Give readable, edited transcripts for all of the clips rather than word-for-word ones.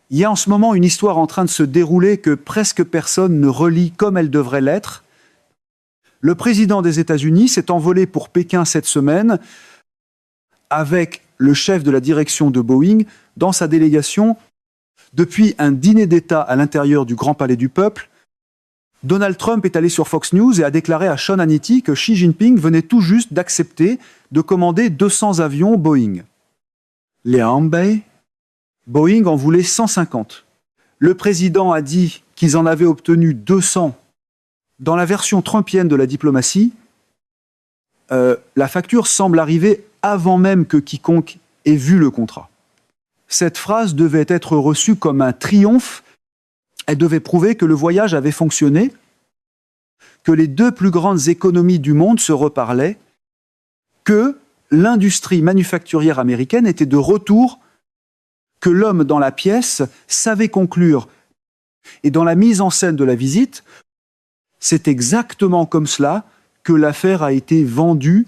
Il y a en ce moment une histoire en train de se dérouler que presque personne ne relit comme elle devrait l'être. Le président des États-Unis s'est envolé pour Pékin cette semaine avec le chef de la direction de Boeing dans sa délégation. Depuis un dîner d'État à l'intérieur du Grand Palais du Peuple, Donald Trump est allé sur Fox News et a déclaré à Sean Hannity que Xi Jinping venait tout juste d'accepter de commander 200 avions Boeing. Les Hambei, Boeing en voulait 150. Le président a dit qu'ils en avaient obtenu 200. Dans la version trumpienne de la diplomatie, la facture semble arriver avant même que quiconque ait vu le contrat. Cette phrase devait être reçue comme un triomphe. Elle devait prouver que le voyage avait fonctionné, que les deux plus grandes économies du monde se reparlaient, que l'industrie manufacturière américaine était de retour, que l'homme dans la pièce savait conclure. Et dans la mise en scène de la visite, c'est exactement comme cela que l'affaire a été vendue.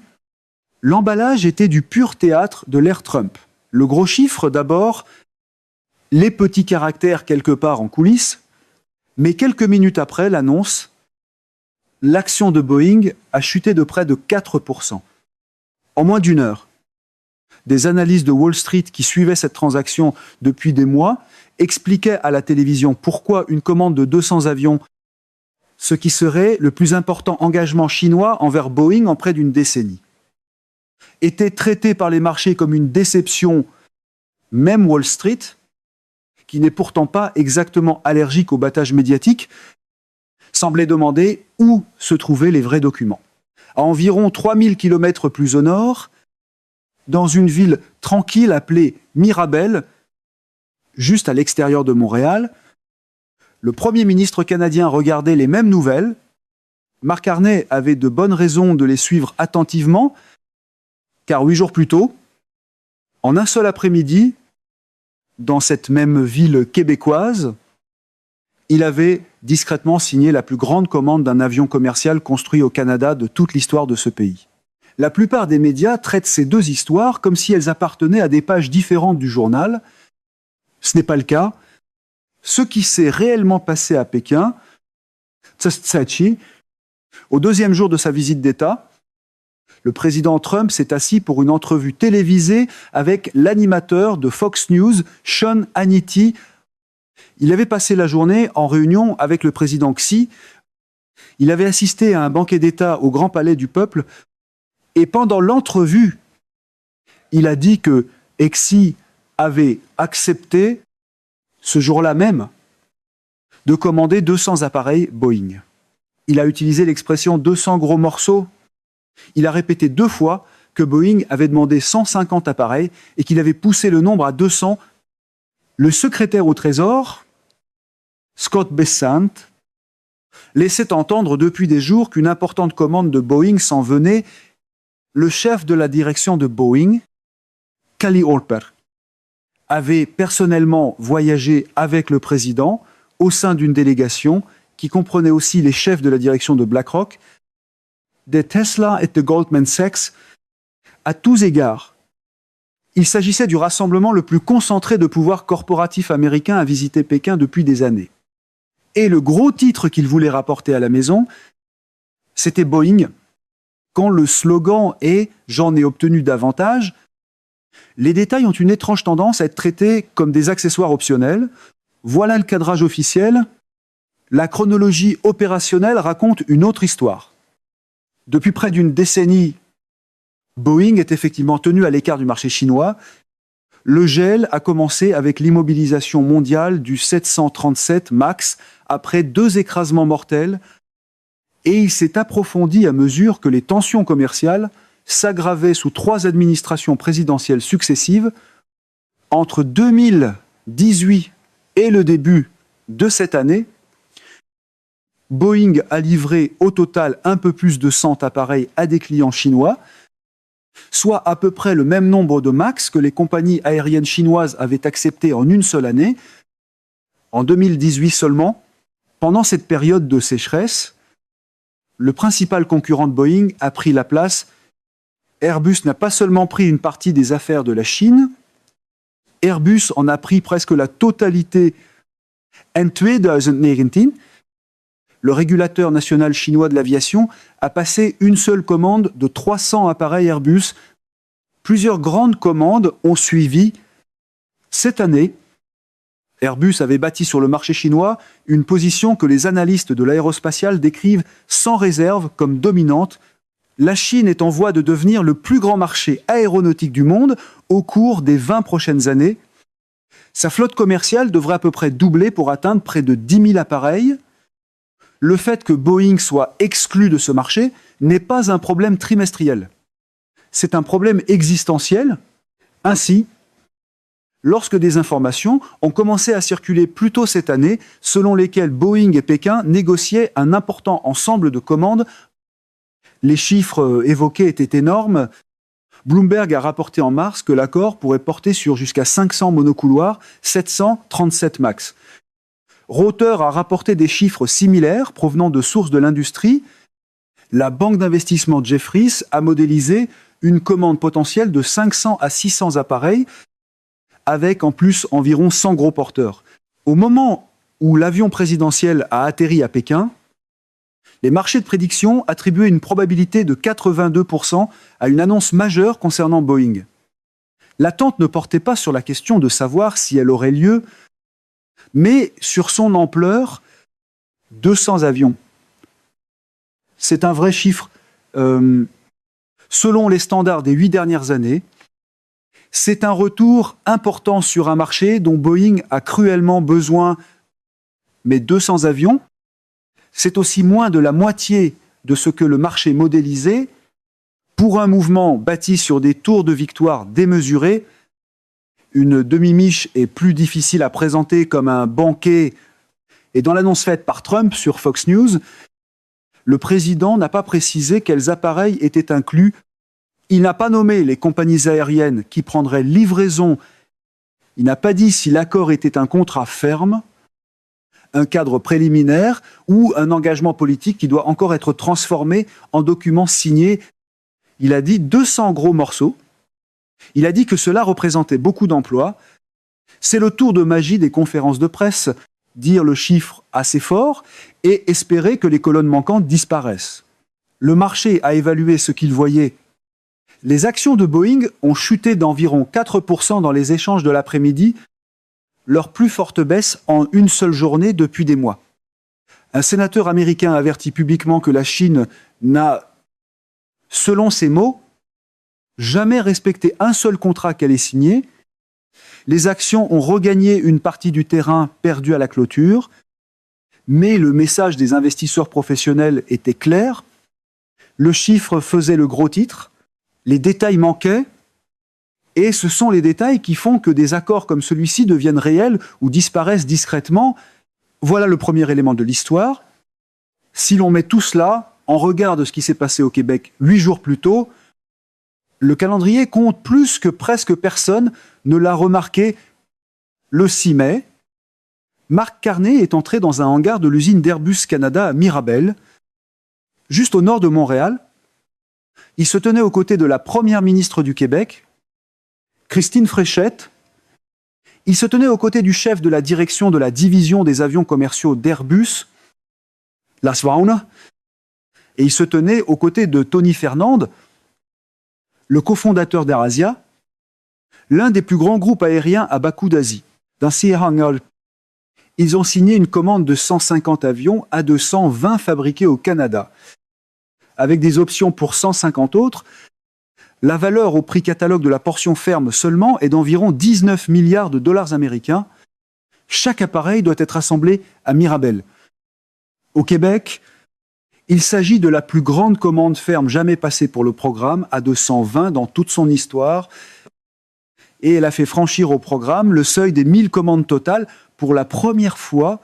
L'emballage était du pur théâtre de l'ère Trump. Le gros chiffre d'abord, les petits caractères quelque part en coulisses, mais quelques minutes après l'annonce, l'action de Boeing a chuté de près de 4%. En moins d'une heure. Des analystes de Wall Street qui suivaient cette transaction depuis des mois expliquaient à la télévision pourquoi une commande de 200 avions, ce qui serait le plus important engagement chinois envers Boeing en près d'une décennie, était traité par les marchés comme une déception, même Wall Street, qui n'est pourtant pas exactement allergique au battage médiatique, semblait demander où se trouvaient les vrais documents. À environ 3000 km plus au nord, dans une ville tranquille appelée Mirabel, juste à l'extérieur de Montréal, le Premier ministre canadien regardait les mêmes nouvelles. Mark Carney avait de bonnes raisons de les suivre attentivement, car 8 jours plus tôt, en un seul après-midi, dans cette même ville québécoise, il avait discrètement signé la plus grande commande d'un avion commercial construit au Canada de toute l'histoire de ce pays. La plupart des médias traitent ces deux histoires comme si elles appartenaient à des pages différentes du journal. Ce n'est pas le cas. Ce qui s'est réellement passé à Pékin, Tsachi, au deuxième jour de sa visite d'État, le président Trump s'est assis pour une entrevue télévisée avec l'animateur de Fox News, Sean Hannity. Il avait passé la journée en réunion avec le président Xi. Il avait assisté à un banquet d'État au Grand Palais du Peuple. Et pendant l'entrevue, il a dit que Xi avait accepté, ce jour-là même, de commander 200 appareils Boeing. Il a utilisé l'expression 200 gros morceaux. Il a répété 2 fois que Boeing avait demandé 150 appareils et qu'il avait poussé le nombre à 200. Le secrétaire au Trésor, Scott Bessent, laissait entendre depuis des jours qu'une importante commande de Boeing s'en venait. Le chef de la direction de Boeing, Kali Orper, avait personnellement voyagé avec le président au sein d'une délégation qui comprenait aussi les chefs de la direction de BlackRock, de Tesla et de Goldman Sachs. À tous égards, il s'agissait du rassemblement le plus concentré de pouvoir corporatif américain à visiter Pékin depuis des années. Et le gros titre qu'il voulait rapporter à la maison, c'était Boeing. Quand le slogan est « J'en ai obtenu davantage », les détails ont une étrange tendance à être traités comme des accessoires optionnels. Voilà le cadrage officiel. La chronologie opérationnelle raconte une autre histoire. Depuis près d'une décennie, Boeing est effectivement tenu à l'écart du marché chinois. Le gel a commencé avec l'immobilisation mondiale du 737 MAX après 2 écrasements mortels, et il s'est approfondi à mesure que les tensions commerciales s'aggravaient sous 3 administrations présidentielles successives. Entre 2018 et le début de cette année, Boeing a livré au total un peu plus de 100 appareils à des clients chinois, soit à peu près le même nombre de MAX que les compagnies aériennes chinoises avaient accepté en une seule année. En 2018 seulement, pendant cette période de sécheresse, le principal concurrent de Boeing a pris la place. Airbus n'a pas seulement pris une partie des affaires de la Chine, Airbus en a pris presque la totalité en 2019. Le régulateur national chinois de l'aviation a passé une seule commande de 300 appareils Airbus. Plusieurs grandes commandes ont suivi cette année. Airbus avait bâti sur le marché chinois une position que les analystes de l'aérospatiale décrivent sans réserve comme dominante. La Chine est en voie de devenir le plus grand marché aéronautique du monde au cours des 20 prochaines années. Sa flotte commerciale devrait à peu près doubler pour atteindre près de 10 000 appareils. Le fait que Boeing soit exclu de ce marché n'est pas un problème trimestriel. C'est un problème existentiel. Ainsi, lorsque des informations ont commencé à circuler plus tôt cette année, selon lesquelles Boeing et Pékin négociaient un important ensemble de commandes, les chiffres évoqués étaient énormes. Bloomberg a rapporté en mars que l'accord pourrait porter sur jusqu'à 500 monocouloirs, 737 MAX. Reuters a rapporté des chiffres similaires provenant de sources de l'industrie. La banque d'investissement Jefferies a modélisé une commande potentielle de 500 à 600 appareils, avec en plus environ 100 gros porteurs. Au moment où l'avion présidentiel a atterri à Pékin, les marchés de prédiction attribuaient une probabilité de 82% à une annonce majeure concernant Boeing. L'attente ne portait pas sur la question de savoir si elle aurait lieu, mais sur son ampleur, 200 avions. C'est un vrai chiffre. Selon les standards des 8 dernières années, c'est un retour important sur un marché dont Boeing a cruellement besoin. Mais 200 avions, c'est aussi moins de la moitié de ce que le marché modélisait. Pour un mouvement bâti sur des tours de victoire démesurés, une demi-miche est plus difficile à présenter comme un banquet. Et dans l'annonce faite par Trump sur Fox News, le président n'a pas précisé quels appareils étaient inclus. Il n'a pas nommé les compagnies aériennes qui prendraient livraison. Il n'a pas dit si l'accord était un contrat ferme, un cadre préliminaire ou un engagement politique qui doit encore être transformé en document signé. Il a dit 200 gros morceaux. Il a dit que cela représentait beaucoup d'emplois. C'est le tour de magie des conférences de presse, dire le chiffre assez fort et espérer que les colonnes manquantes disparaissent. Le marché a évalué ce qu'il voyait. Les actions de Boeing ont chuté d'environ 4% dans les échanges de l'après-midi, leur plus forte baisse en une seule journée depuis des mois. Un sénateur américain avertit publiquement que la Chine n'a, selon ses mots, jamais respecté un seul contrat qu'elle ait signé. Les actions ont regagné une partie du terrain perdu à la clôture, mais le message des investisseurs professionnels était clair. Le chiffre faisait le gros titre, les détails manquaient, et ce sont les détails qui font que des accords comme celui-ci deviennent réels ou disparaissent discrètement. Voilà le premier élément de l'histoire. Si l'on met tout cela en regard de ce qui s'est passé au Québec 8 jours plus tôt, le calendrier compte plus que presque personne ne l'a remarqué. Le 6 mai, Marc Carney est entré dans un hangar de l'usine d'Airbus Canada à Mirabel, juste au nord de Montréal. Il se tenait aux côtés de la première ministre du Québec, Christine Fréchette. Il se tenait aux côtés du chef de la direction de la division des avions commerciaux d'Airbus, Lars Vauna, et il se tenait aux côtés de Tony Fernand, le cofondateur d'AirAsia, l'un des plus grands groupes aériens à bas coût d'Asie. Dans ces hangars, ils ont signé une commande de 150 avions à 220 fabriqués au Canada. Avec des options pour 150 autres, la valeur au prix catalogue de la portion ferme seulement est d'environ 19 milliards de dollars américains. Chaque appareil doit être assemblé à Mirabel. Au Québec, il s'agit de la plus grande commande ferme jamais passée pour le programme, à 220 dans toute son histoire. Et elle a fait franchir au programme le seuil des 1000 commandes totales pour la première fois.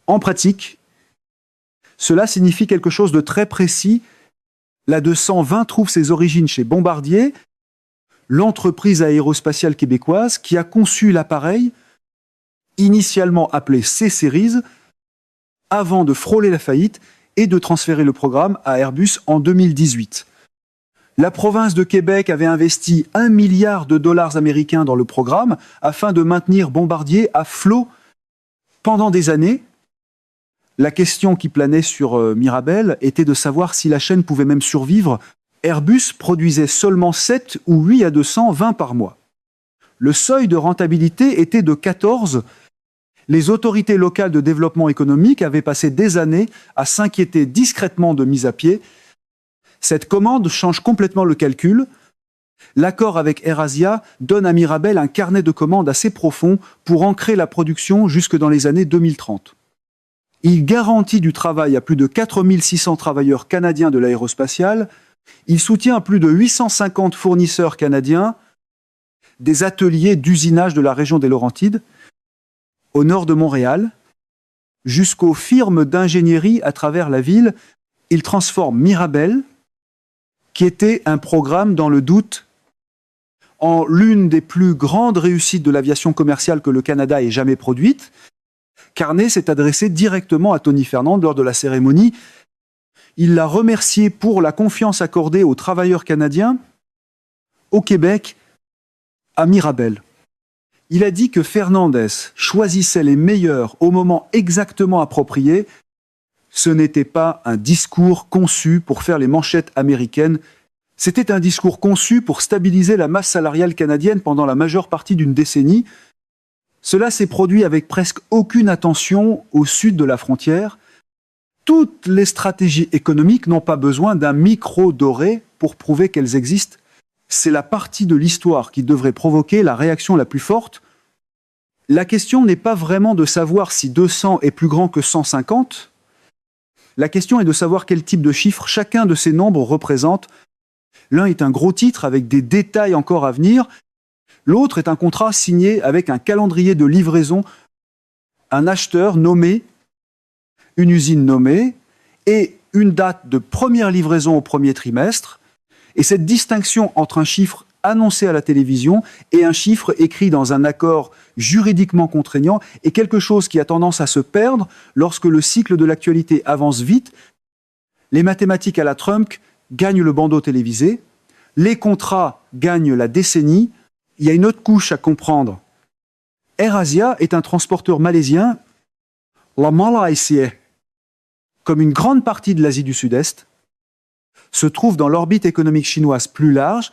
En pratique, cela signifie quelque chose de très précis. La 220 trouve ses origines chez Bombardier, l'entreprise aérospatiale québécoise qui a conçu l'appareil, initialement appelé C-Series, avant de frôler la faillite et de transférer le programme à Airbus en 2018. La province de Québec avait investi 1 milliard de dollars américains dans le programme afin de maintenir Bombardier à flot pendant des années. La question qui planait sur Mirabel était de savoir si la chaîne pouvait même survivre. Airbus produisait seulement 7 ou 8 à 220 par mois. Le seuil de rentabilité était de 14. Les autorités locales de développement économique avaient passé des années à s'inquiéter discrètement de mise à pied. Cette commande change complètement le calcul. L'accord avec AirAsia donne à Mirabel un carnet de commandes assez profond pour ancrer la production jusque dans les années 2030. Il garantit du travail à plus de 4600 travailleurs canadiens de l'aérospatiale. Il soutient plus de 850 fournisseurs canadiens, des ateliers d'usinage de la région des Laurentides, au nord de Montréal, jusqu'aux firmes d'ingénierie à travers la ville. Il transforme Mirabel, qui était un programme dans le doute, en l'une des plus grandes réussites de l'aviation commerciale que le Canada ait jamais produite. Carney s'est adressé directement à Tony Fernand lors de la cérémonie. Il l'a remercié pour la confiance accordée aux travailleurs canadiens, au Québec, à Mirabel. Il a dit que Fernandez choisissait les meilleurs au moment exactement approprié. Ce n'était pas un discours conçu pour faire les manchettes américaines. C'était un discours conçu pour stabiliser la masse salariale canadienne pendant la majeure partie d'une décennie. Cela s'est produit avec presque aucune attention au sud de la frontière. Toutes les stratégies économiques n'ont pas besoin d'un micro doré pour prouver qu'elles existent. C'est la partie de l'histoire qui devrait provoquer la réaction la plus forte. La question n'est pas vraiment de savoir si 200 est plus grand que 150. La question est de savoir quel type de chiffre chacun de ces nombres représente. L'un est un gros titre avec des détails encore à venir. L'autre est un contrat signé avec un calendrier de livraison, un acheteur nommé, une usine nommée et une date de première livraison au premier trimestre. Et cette distinction entre un chiffre annoncé à la télévision et un chiffre écrit dans un accord juridiquement contraignant est quelque chose qui a tendance à se perdre lorsque le cycle de l'actualité avance vite. Les mathématiques à la Trump gagnent le bandeau télévisé, les contrats gagnent la décennie. Il y a une autre couche à comprendre. AirAsia est un transporteur malaisien, la Malaysie, comme une grande partie de l'Asie du Sud-Est, se trouve dans l'orbite économique chinoise plus large.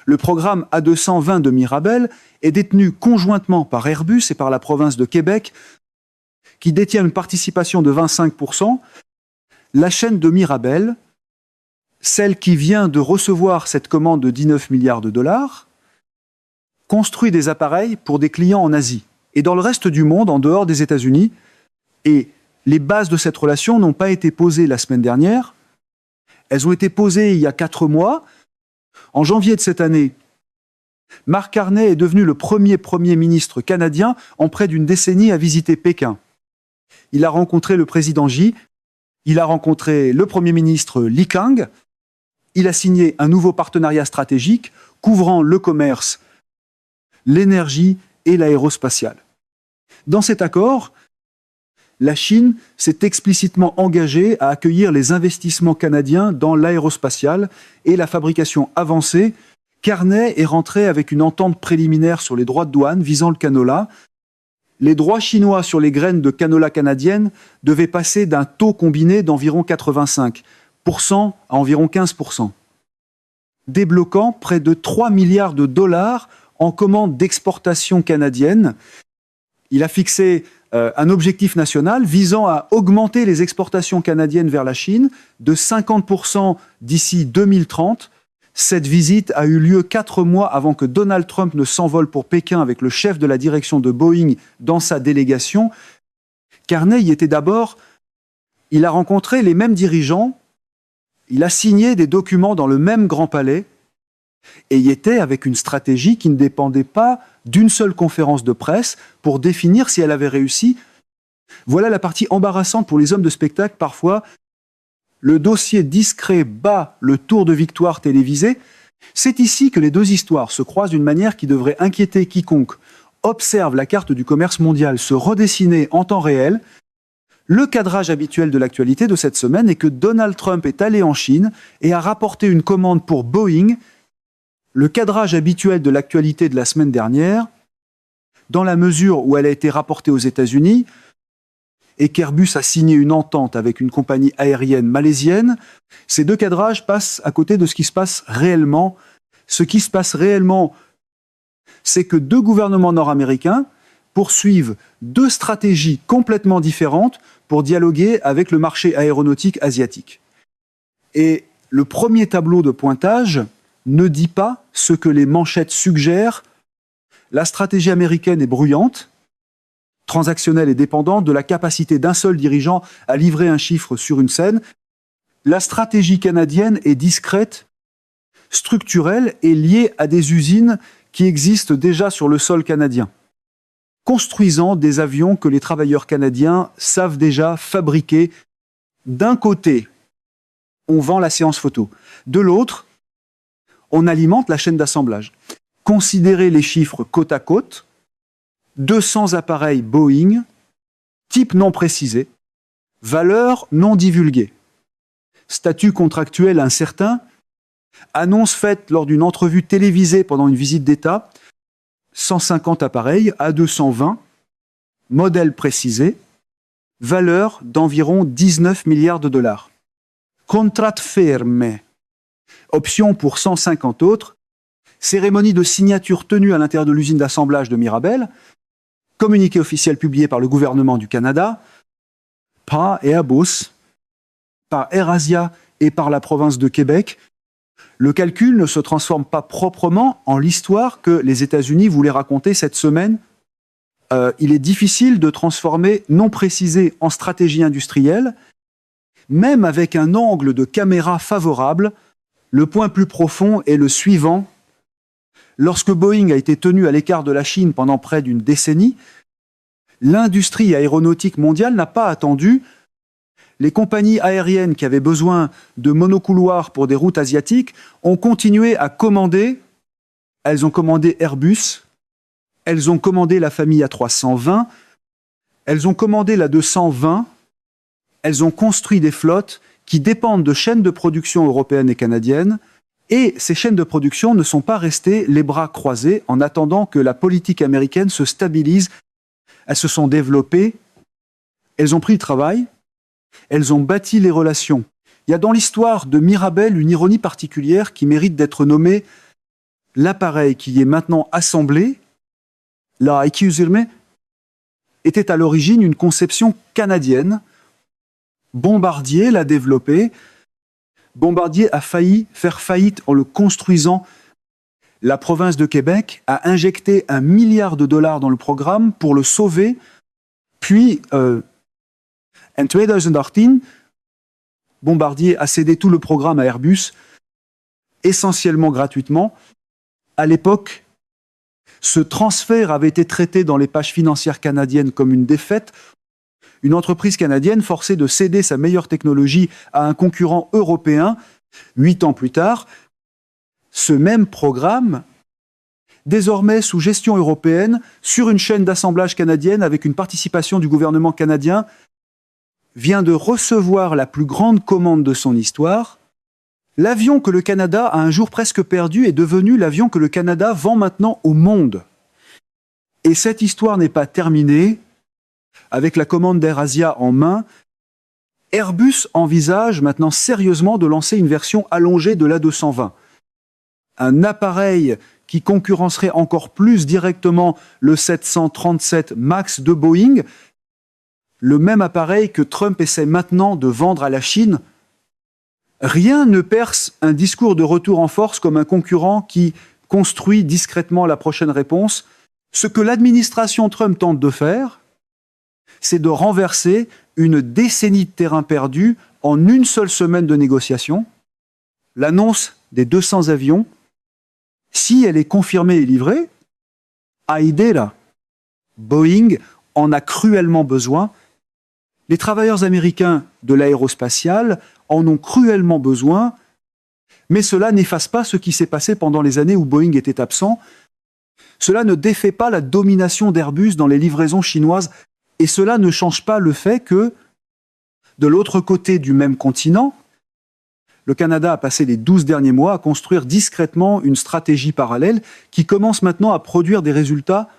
Le programme A220 de Mirabel est détenu conjointement par Airbus et par la province de Québec, qui détient une participation de 25%. La chaîne de Mirabel, celle qui vient de recevoir cette commande de 19 milliards de dollars, construit des appareils pour des clients en Asie et dans le reste du monde, en dehors des États-Unis. Et les bases de cette relation n'ont pas été posées la semaine dernière. Elles ont été posées il y a 4 mois. En janvier de cette année, Mark Carney est devenu le premier Premier ministre canadien en près d'une décennie à visiter Pékin. Il a rencontré le président Xi, il a rencontré le Premier ministre Li Kang, il a signé un nouveau partenariat stratégique couvrant le commerce, l'énergie et l'aérospatiale. Dans cet accord, la Chine s'est explicitement engagée à accueillir les investissements canadiens dans l'aérospatiale et la fabrication avancée. Carney est rentré avec une entente préliminaire sur les droits de douane visant le canola. Les droits chinois sur les graines de canola canadiennes devaient passer d'un taux combiné d'environ 85% à environ 15%, débloquant près de 3 milliards de dollars en commandes d'exportation canadiennes. Il a fixé un objectif national visant à augmenter les exportations canadiennes vers la Chine de 50% d'ici 2030. Cette visite a eu lieu 4 mois avant que Donald Trump ne s'envole pour Pékin avec le chef de la direction de Boeing dans sa délégation. Carney y était d'abord. Il a rencontré les mêmes dirigeants, il a signé des documents dans le même Grand Palais et y était avec une stratégie qui ne dépendait pas d'une seule conférence de presse pour définir si elle avait réussi. Voilà la partie embarrassante pour les hommes de spectacle parfois. Le dossier discret bat le tour de victoire télévisé. C'est ici que les deux histoires se croisent d'une manière qui devrait inquiéter quiconque observe la carte du commerce mondial se redessiner en temps réel. Le cadrage habituel de l'actualité de cette semaine est que Donald Trump est allé en Chine et a rapporté une commande pour Boeing. Le cadrage habituel de l'actualité de la semaine dernière, dans la mesure où elle a été rapportée aux États-Unis et qu'Airbus a signé une entente avec une compagnie aérienne malaisienne, ces deux cadrages passent à côté de ce qui se passe réellement. Ce qui se passe réellement, c'est que deux gouvernements nord-américains poursuivent deux stratégies complètement différentes pour dialoguer avec le marché aéronautique asiatique. Et le premier tableau de pointage ne dit pas ce que les manchettes suggèrent. La stratégie américaine est bruyante, transactionnelle et dépendante de la capacité d'un seul dirigeant à livrer un chiffre sur une scène. La stratégie canadienne est discrète, structurelle et liée à des usines qui existent déjà sur le sol canadien, construisant des avions que les travailleurs canadiens savent déjà fabriquer. D'un côté, on vend la séance photo. De l'autre, on alimente la chaîne d'assemblage. Considérez les chiffres côte à côte. 200 appareils Boeing, type non précisé, valeur non divulguée, statut contractuel incertain, annonce faite lors d'une entrevue télévisée pendant une visite d'État, 150 appareils à 220, modèle précisé, valeur d'environ 19 milliards de dollars. Contrat ferme, option pour 150 autres, cérémonie de signature tenue à l'intérieur de l'usine d'assemblage de Mirabel, communiqué officiel publié par le gouvernement du Canada, par Airbus, par AirAsia et par la province de Québec. Le calcul ne se transforme pas proprement en l'histoire que les États-Unis voulaient raconter cette semaine. Il est difficile de transformer non précisé en stratégie industrielle, même avec un angle de caméra favorable. Le point plus profond est le suivant. Lorsque Boeing a été tenu à l'écart de la Chine pendant près d'une décennie, l'industrie aéronautique mondiale n'a pas attendu. Les compagnies aériennes qui avaient besoin de monocouloirs pour des routes asiatiques ont continué à commander. Elles ont commandé Airbus, elles ont commandé la famille A320, elles ont commandé la 220, elles ont construit des flottes qui dépendent de chaînes de production européennes et canadiennes. Et ces chaînes de production ne sont pas restées les bras croisés en attendant que la politique américaine se stabilise. Elles se sont développées, elles ont pris le travail, elles ont bâti les relations. Il y a dans l'histoire de Mirabel une ironie particulière qui mérite d'être nommée. L'appareil qui est maintenant assemblé, la Ikuzirme, était à l'origine une conception canadienne. Bombardier l'a développé. Bombardier a failli faire faillite en le construisant. La province de Québec a injecté 1 milliard de dollars dans le programme pour le sauver. Puis, en 2018, Bombardier a cédé tout le programme à Airbus, essentiellement gratuitement. À l'époque, ce transfert avait été traité dans les pages financières canadiennes comme une défaite. Une entreprise canadienne forcée de céder sa meilleure technologie à un concurrent européen. 8 ans plus tard, ce même programme, désormais sous gestion européenne, sur une chaîne d'assemblage canadienne avec une participation du gouvernement canadien, vient de recevoir la plus grande commande de son histoire. L'avion que le Canada a un jour presque perdu est devenu l'avion que le Canada vend maintenant au monde. Et cette histoire n'est pas terminée. Avec la commande d'AirAsia en main, Airbus envisage maintenant sérieusement de lancer une version allongée de l'A220. Un appareil qui concurrencerait encore plus directement le 737 MAX de Boeing, le même appareil que Trump essaie maintenant de vendre à la Chine. Rien ne perce un discours de retour en force comme un concurrent qui construit discrètement la prochaine réponse. Ce que l'administration Trump tente de faire, c'est de renverser une décennie de terrain perdu en une seule semaine de négociation. L'annonce des 200 avions, si elle est confirmée et livrée, à idée là, Boeing en a cruellement besoin. Les travailleurs américains de l'aérospatiale en ont cruellement besoin, mais cela n'efface pas ce qui s'est passé pendant les années où Boeing était absent. Cela ne défait pas la domination d'Airbus dans les livraisons chinoises. Et cela ne change pas le fait que De l'autre côté du même continent, le Canada a passé les 12 derniers mois à construire discrètement une stratégie parallèle qui commence maintenant à produire des résultats.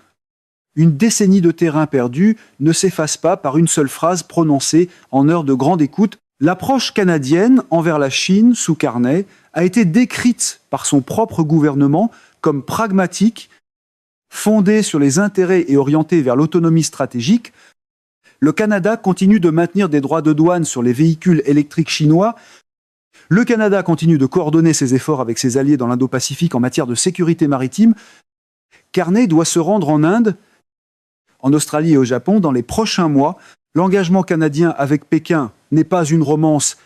Une décennie de terrain perdu ne s'efface pas par une seule phrase prononcée en heure de grande écoute. L'approche canadienne envers la Chine sous Carney a été décrite par son propre gouvernement comme pragmatique, fondée sur les intérêts et orientée vers l'autonomie stratégique. Le Canada continue de maintenir des droits de douane sur les véhicules électriques chinois. Le Canada continue de coordonner ses efforts avec ses alliés dans l'Indo-Pacifique en matière de sécurité maritime. Carney doit se rendre en Inde, en Australie et au Japon dans les prochains mois. L'engagement canadien avec Pékin n'est pas une romance,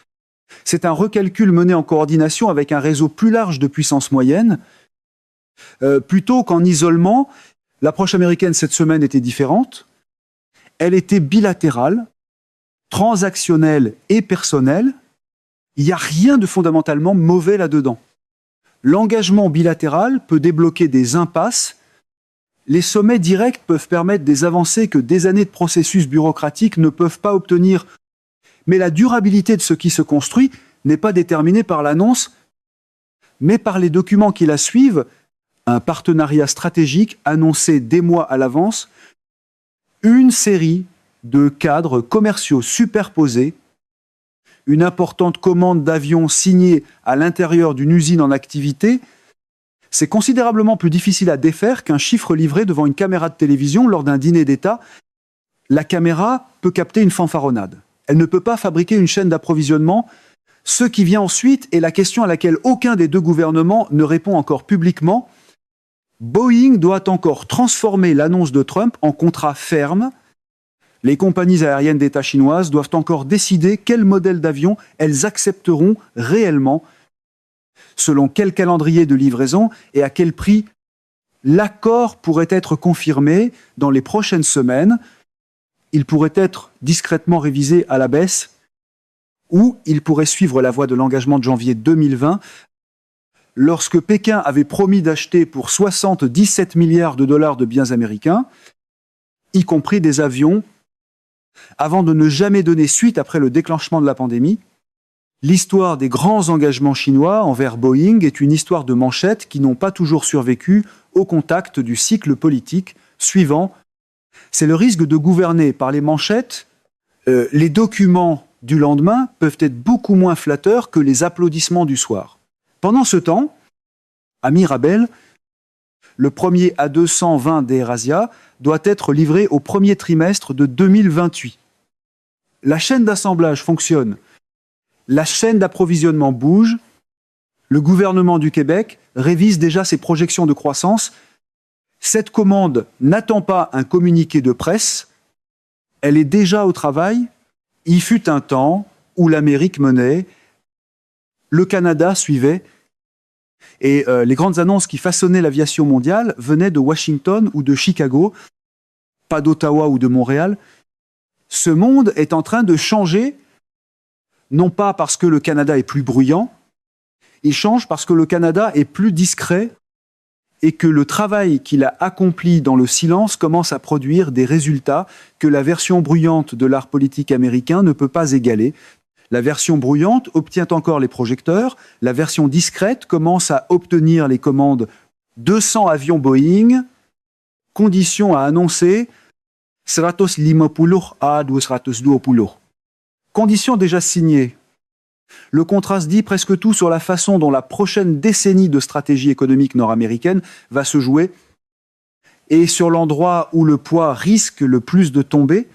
c'est un recalcul mené en coordination avec un réseau plus large de puissance moyenne. Plutôt qu'en isolement, l'approche américaine cette semaine était différente. Elle était bilatérale, transactionnelle et personnelle. Il n'y a rien de fondamentalement mauvais là-dedans. L'engagement bilatéral peut débloquer des impasses. Les sommets directs peuvent permettre des avancées que des années de processus bureaucratiques ne peuvent pas obtenir. Mais la durabilité de ce qui se construit n'est pas déterminée par l'annonce, mais par les documents qui la suivent. Un partenariat stratégique annoncé des mois à l'avance, une série de cadres commerciaux superposés, une importante commande d'avions signée à l'intérieur d'une usine en activité. C'est considérablement plus difficile à défaire qu'un chiffre livré devant une caméra de télévision lors d'un dîner d'État. La caméra peut capter une fanfaronnade. Elle ne peut pas fabriquer une chaîne d'approvisionnement. Ce qui vient ensuite est la question à laquelle aucun des deux gouvernements ne répond encore publiquement. Boeing doit encore transformer l'annonce de Trump en contrat ferme. Les compagnies aériennes d'État chinoises doivent encore décider quel modèle d'avion elles accepteront réellement, selon quel calendrier de livraison et à quel prix. L'accord pourrait être confirmé dans les prochaines semaines. Il pourrait être discrètement révisé à la baisse ou il pourrait suivre la voie de l'engagement de janvier 2020. Lorsque Pékin avait promis d'acheter pour 77 milliards de dollars de biens américains, y compris des avions, avant de ne jamais donner suite après le déclenchement de la pandémie. L'histoire des grands engagements chinois envers Boeing est une histoire de manchettes qui n'ont pas toujours survécu au contact du cycle politique suivant. C'est le risque de gouverner par les manchettes. Les documents du lendemain peuvent être beaucoup moins flatteurs que les applaudissements du soir. Pendant ce temps, à Mirabel, le premier A220 d'Eurasia doit être livré au premier trimestre de 2028. La chaîne d'assemblage fonctionne. La chaîne d'approvisionnement bouge. Le gouvernement du Québec révise déjà ses projections de croissance. Cette commande n'attend pas un communiqué de presse. Elle est déjà au travail. Il fut un temps où l'Amérique menait, le Canada suivait, et les grandes annonces qui façonnaient l'aviation mondiale venaient de Washington ou de Chicago, pas d'Ottawa ou de Montréal. Ce monde est en train de changer, non pas parce que le Canada est plus bruyant, il change parce que le Canada est plus discret et que le travail qu'il a accompli dans le silence commence à produire des résultats que la version bruyante de l'art politique américain ne peut pas égaler. La version bruyante obtient encore les projecteurs, la version discrète commence à obtenir les commandes. 200 avions Boeing, condition à annoncer 150 à 220. Condition déjà signée. Le contrat se dit presque tout sur la façon dont la prochaine décennie de stratégie économique nord-américaine va se jouer et sur l'endroit où le poids risque le plus de tomber.